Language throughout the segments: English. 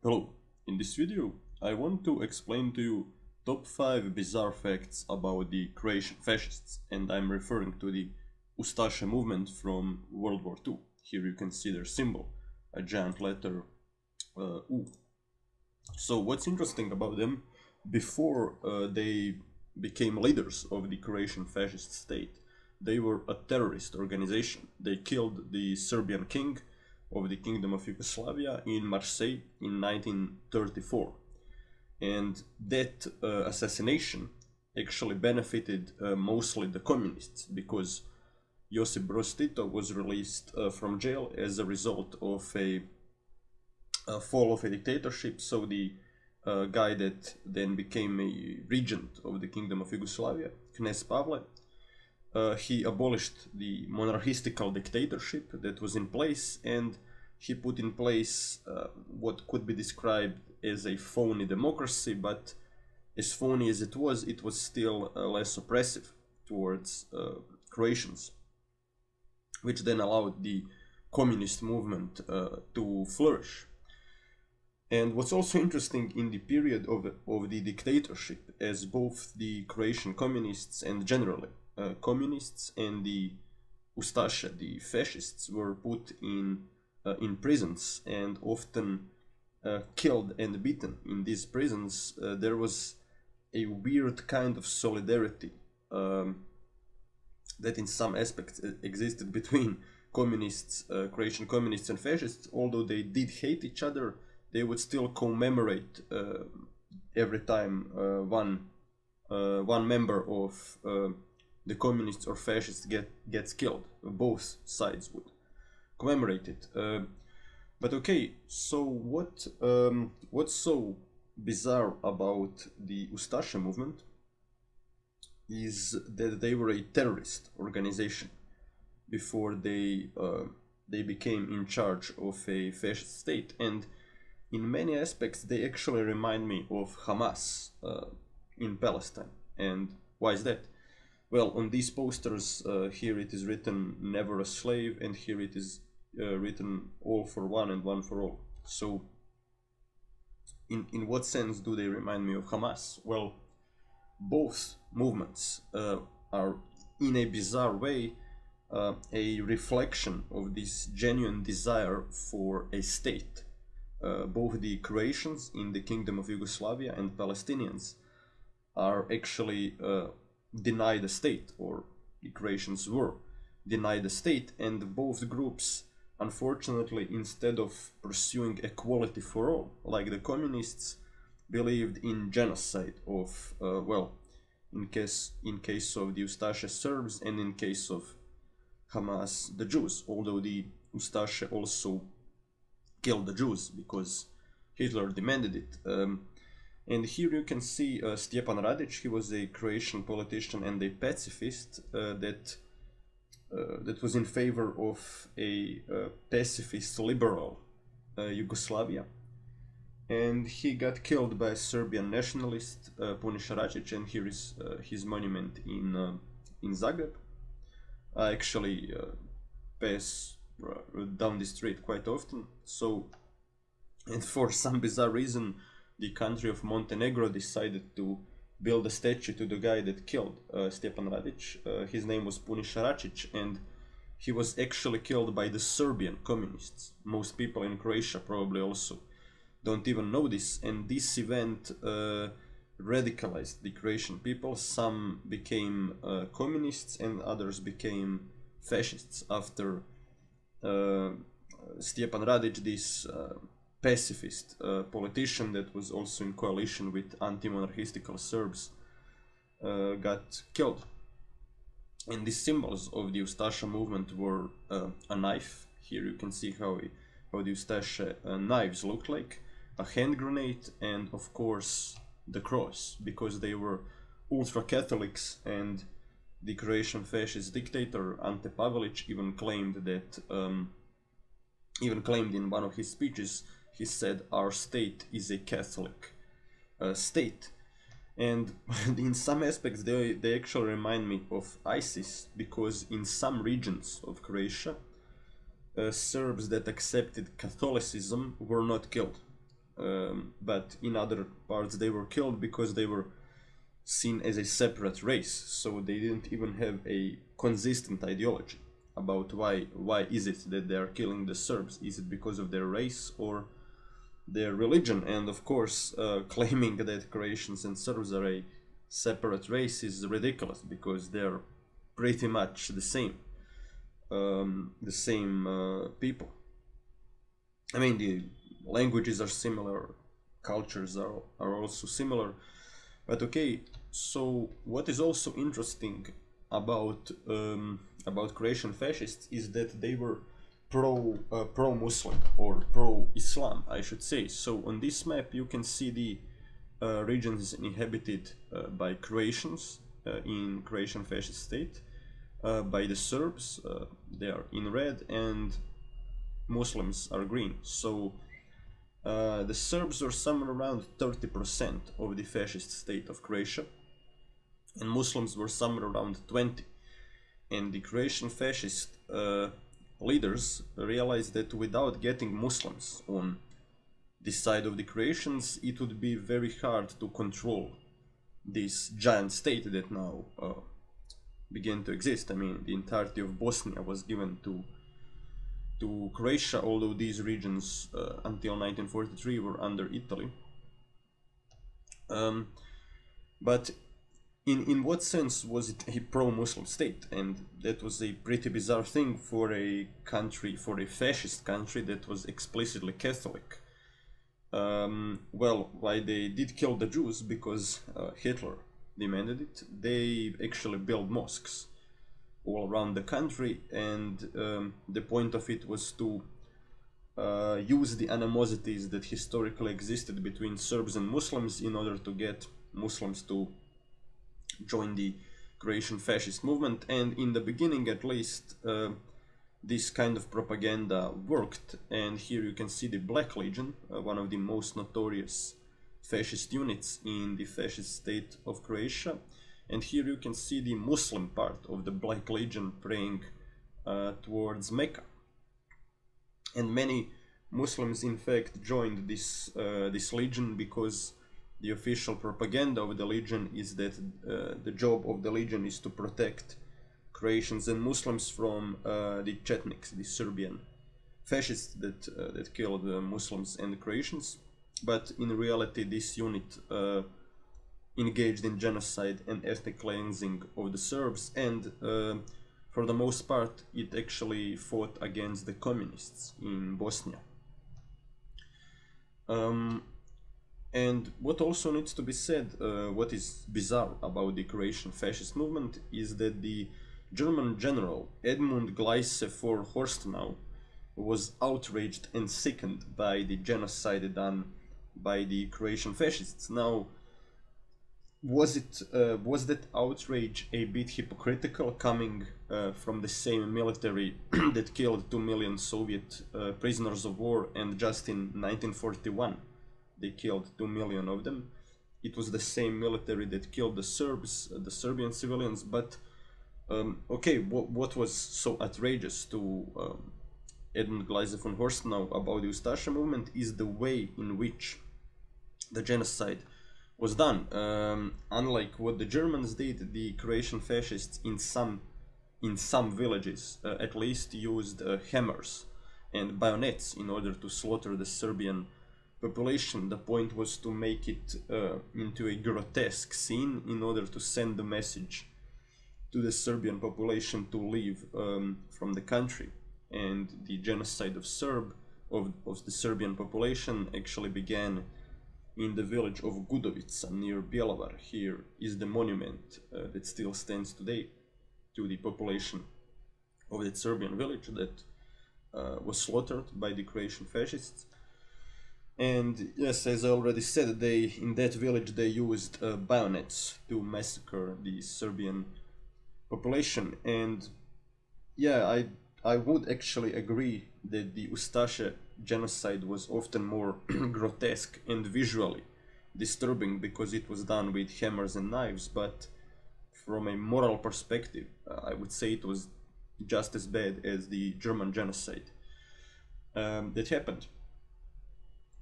Hello, in this video I want to explain to you top 5 bizarre facts about the Croatian fascists, and I'm referring to the Ustasha movement from World War II. Here you can see their symbol, a giant letter U. So what's interesting about them, before they became leaders of the Croatian fascist state, they were a terrorist organization. They killed the Serbian king of the Kingdom of Yugoslavia in Marseille in 1934. And that assassination actually benefited mostly the communists, because Josip Broz Tito was released from jail as a result of a fall of a dictatorship. So the guy that then became a regent of the Kingdom of Yugoslavia, Knez Pavle, he abolished the monarchistical dictatorship that was in place, and he put in place what could be described as a phony democracy. But as phony as it was still less oppressive towards Croatians, which then allowed the communist movement to flourish. And what's also interesting, in the period of the dictatorship, as both the Croatian communists and generally communists and the Ustaše, the fascists, were put in prisons and often killed and beaten in these prisons, there was a weird kind of solidarity that in some aspects existed between communists, Croatian communists and fascists. Although they did hate each other, they would still commemorate every time one member of the communists or fascists gets killed. Both sides would commemorate it. But okay, so what's so bizarre about the Ustasha movement is that they were a terrorist organization before they became in charge of a fascist state. And in many aspects they actually remind me of Hamas in Palestine. And why is that? Well, on these posters, here it is written "Never a slave," and here it is written "All for one and one for all." So in what sense do they remind me of Hamas? Well, both movements are, in a bizarre way, a reflection of this genuine desire for a state. Both the Croatians in the Kingdom of Yugoslavia and Palestinians are actually denied a state, or the Croatians were denied a state, and both groups, unfortunately, instead of pursuing equality for all, like the communists, believed in genocide of, well, in case of the Ustaše Serbs, and in case of Hamas, the Jews. Although the Ustaše also killed the Jews because Hitler demanded it. And here you can see Stjepan Radic. He was a Croatian politician and a pacifist that was in favor of a pacifist liberal Yugoslavia. And he got killed by a Serbian nationalist, Puniša Račić, and here is his monument in Zagreb. I actually pass down the street quite often. So, and for some bizarre reason, the country of Montenegro decided to build a statue to the guy that killed Stjepan Radic. His name was Puniša Račić, and he was actually killed by the Serbian communists. Most people in Croatia probably also don't even know this, and this event radicalized the Croatian people. Some became communists and others became fascists after Stjepan Radic, this pacifist politician that was also in coalition with anti-monarchistical Serbs, got killed. And the symbols of the Ustasha movement were a knife. Here you can see how the Ustasha knives look like, a hand grenade, and of course the cross, because they were ultra-Catholics. And the Croatian fascist dictator Ante Pavelić even claimed in one of his speeches, he said, "Our state is a Catholic state." And in some aspects they actually remind me of ISIS, because in some regions of Croatia, Serbs that accepted Catholicism were not killed. but in other parts they were killed because they were seen as a separate race, so they didn't even have a consistent ideology about why is it that they are killing the Serbs. Is it because of their race or their religion? And of course, claiming that Croatians and Serbs are a separate race is ridiculous, because they're pretty much the same people. I mean, the languages are similar, cultures are also similar. But okay, so what is also interesting about Croatian fascists is that they were pro-Muslim or pro-Islam, I should say. So on this map you can see the regions inhabited by Croatians in Croatian fascist state, by the Serbs, they are in red, and Muslims are green. So the Serbs were somewhere around 30% of the fascist state of Croatia, and Muslims were somewhere around 20%. And the Croatian fascist leaders realized that without getting Muslims on this side of the Croatians, it would be very hard to control this giant state that now began to exist. I mean, the entirety of Bosnia was given to Croatia, although these regions until 1943 were under Italy. But in what sense was it a pro-Muslim state? And that was a pretty bizarre thing for a country, for a fascist country that was explicitly Catholic. Well, why they did kill the Jews? Because Hitler demanded it. They actually built mosques all around the country, and the point of it was to use the animosities that historically existed between Serbs and Muslims in order to get Muslims to join the Croatian fascist movement. And in the beginning, at least, this kind of propaganda worked. And here you can see the Black Legion, one of the most notorious fascist units in the fascist state of Croatia. And here you can see the Muslim part of the Black Legion praying towards Mecca. And many Muslims in fact joined this legion, because the official propaganda of the legion is that the job of the legion is to protect Croatians and Muslims from the Chetniks, the Serbian fascists that killed Muslims and Croatians. But in reality, this unit engaged in genocide and ethnic cleansing of the Serbs, and for the most part it actually fought against the communists in Bosnia. And what also needs to be said, what is bizarre about the Croatian fascist movement, is that the German general Edmund Gleisse vor Horstenau was outraged and sickened by the genocide done by the Croatian fascists. Now, was that outrage a bit hypocritical, coming from the same military that killed 2 million Soviet prisoners of war, and just in 1941 they killed 2 million of them? It was the same military that killed the Serbs, the Serbian civilians. But okay, what was so outrageous to Edmund Gleisse von Horstenau about the Ustasha movement is the way in which the genocide was done. Unlike what the Germans did, the Croatian fascists in some villages at least used hammers and bayonets in order to slaughter the Serbian population. The point was to make it into a grotesque scene in order to send the message to the Serbian population to leave from the country. And the genocide of the Serbian population actually began in the village of Gudovica near Bjelovar. Here is the monument that still stands today to the population of that Serbian village that was slaughtered by the Croatian fascists. And yes, as I already said, in that village they used bayonets to massacre the Serbian population. And yeah, I would actually agree that the Ustasha genocide was often more grotesque and visually disturbing because it was done with hammers and knives, but from a moral perspective, I would say it was just as bad as the German genocide that happened.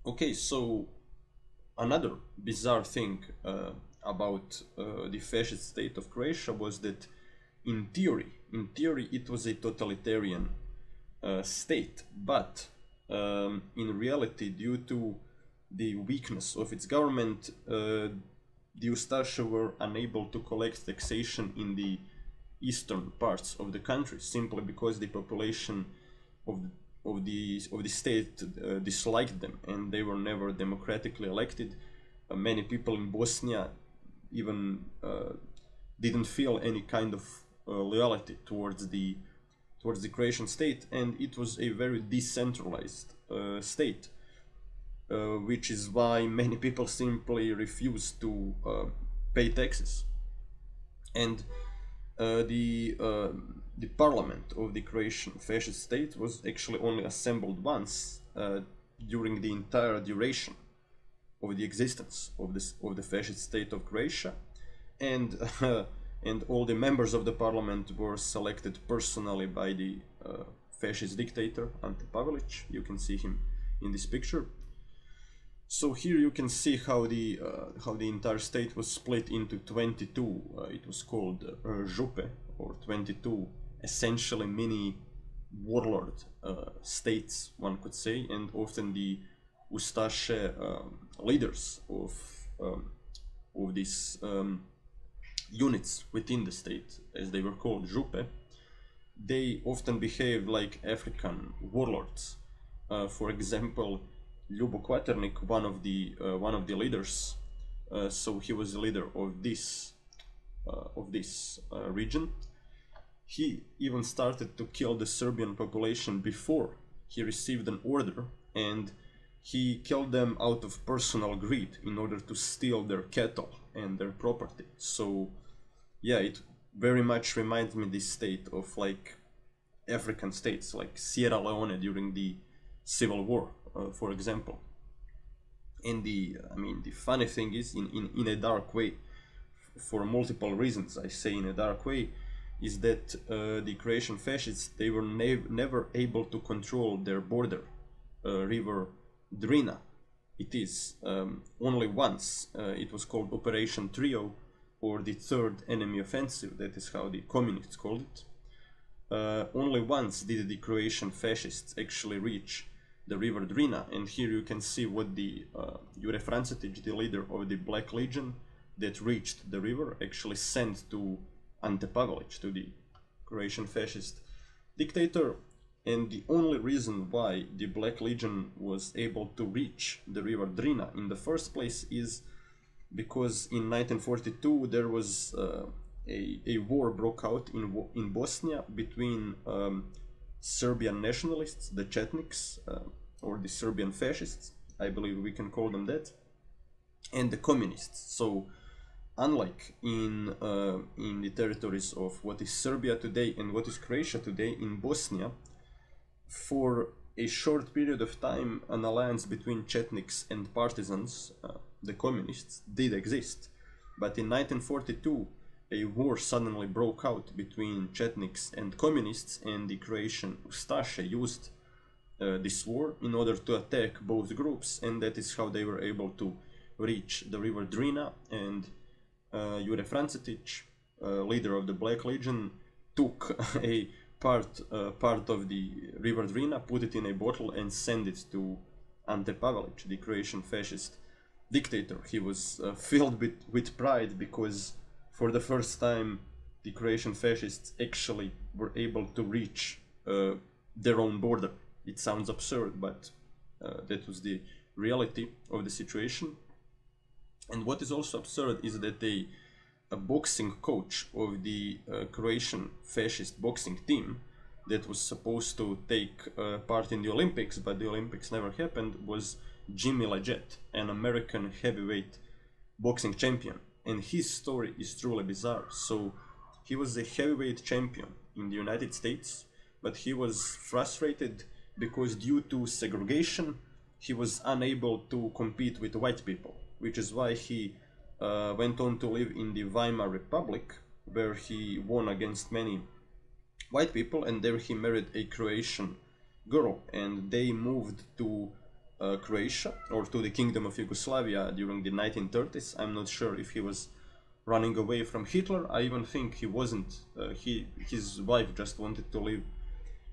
Okay, so another bizarre thing about the fascist state of Croatia was that in theory it was a totalitarian state, but in reality, due to the weakness of its government, the Ustasha were unable to collect taxation in the eastern parts of the country, simply because the population of the state disliked them, and they were never democratically elected. Many people in Bosnia even didn't feel any kind of loyalty towards the Croatian state, and it was a very decentralized state, which is why many people simply refused to pay taxes. And the parliament of the Croatian fascist state was actually only assembled once during the entire duration of the existence of the fascist state of Croatia, and and all the members of the parliament were selected personally by the fascist dictator Ante Pavelić. You can see him in this picture. So here you can see how the entire state was split into 22. It was called župe, or 22 essentially mini warlord states, one could say, and often the Ustaše leaders of these units within the state, as they were called, župe, they often behave like African warlords. For example, Ljubo Kvaternik, one of the leaders, so he was the leader of this region. He even started to kill the Serbian population before he received an order, and he killed them out of personal greed in order to steal their cattle and their property. So yeah, it very much reminds me this state of like African states like Sierra Leone during the Civil War, for example. And the funny thing is, in a dark way, for multiple reasons I say in a dark way, is that the Croatian fascists, they were never able to control their border, river Drina. It is only once, it was called Operation Trio, or the Third Enemy Offensive, that is how the communists called it. Only once did the Croatian fascists actually reach the river Drina, and here you can see what the Jure Francetic, the leader of the Black Legion that reached the river, actually sent to Ante Pavelić, to the Croatian fascist dictator. And the only reason why the Black Legion was able to reach the river Drina in the first place is because in 1942 there was a war broke out in Bosnia between Serbian nationalists, the Chetniks, or the Serbian fascists, I believe we can call them that, and the communists. So unlike in the territories of what is Serbia today and what is Croatia today, in Bosnia, for a short period of time, an alliance between Chetniks and partisans, the communists, did exist. But in 1942, a war suddenly broke out between Chetniks and communists, and the Croatian Ustaše used this war in order to attack both groups, and that is how they were able to reach the river Drina. And Jure Francetic, leader of the Black Legion, took a part of the river Drina, put it in a bottle, and sent it to Ante Pavelić, the Croatian fascist dictator. He was filled with pride because for the first time the Croatian fascists actually were able to reach their own border. It sounds absurd, but that was the reality of the situation. And what is also absurd is that a boxing coach of the Croatian fascist boxing team that was supposed to take part in the Olympics, but the Olympics never happened, was Jimmy Leggett, an American heavyweight boxing champion. And his story is truly bizarre. So he was a heavyweight champion in the United States, but he was frustrated because due to segregation he was unable to compete with white people, which is why he went on to live in the Weimar Republic, where he won against many white people, and there he married a Croatian girl, and they moved to Croatia or to the Kingdom of Yugoslavia during the 1930s. I'm not sure if he was running away from Hitler. I even think he wasn't. His wife just wanted to live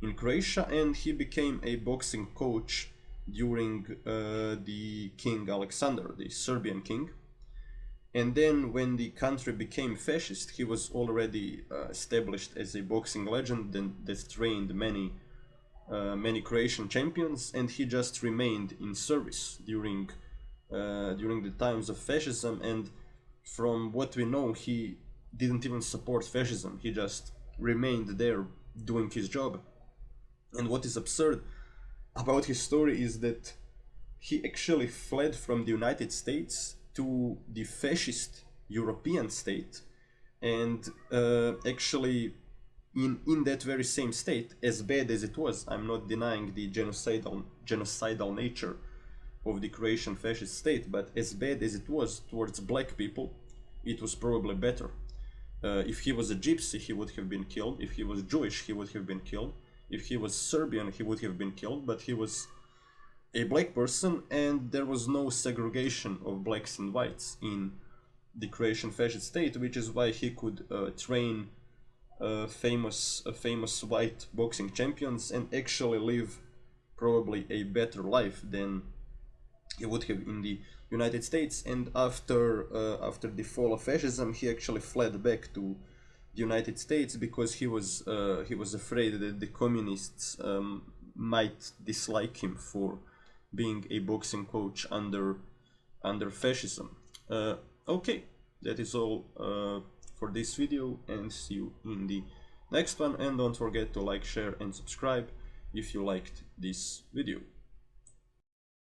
in Croatia, and he became a boxing coach during the King Alexander, the Serbian king. And then when the country became fascist, he was already established as a boxing legend and that trained many Croatian champions, and he just remained in service during the times of fascism. And from what we know, he didn't even support fascism. He just remained there doing his job. And what is absurd about his story is that he actually fled from the United States to the fascist European state, and actually in that very same state, as bad as it was, I'm not denying the genocidal nature of the Croatian fascist state, but as bad as it was towards black people, it was probably better. If he was a gypsy, he would have been killed. If he was Jewish, he would have been killed. If he was Serbian, he would have been killed, but he was a black person, and there was no segregation of blacks and whites in the Croatian fascist state, which is why he could train famous white boxing champions and actually live probably a better life than he would have in the United States. And after the fall of fascism, he actually fled back to the United States because he was afraid that the communists might dislike him for being a boxing coach under fascism. Okay, that is all for this video, and see you in the next one. And don't forget to like, share and subscribe if you liked this video.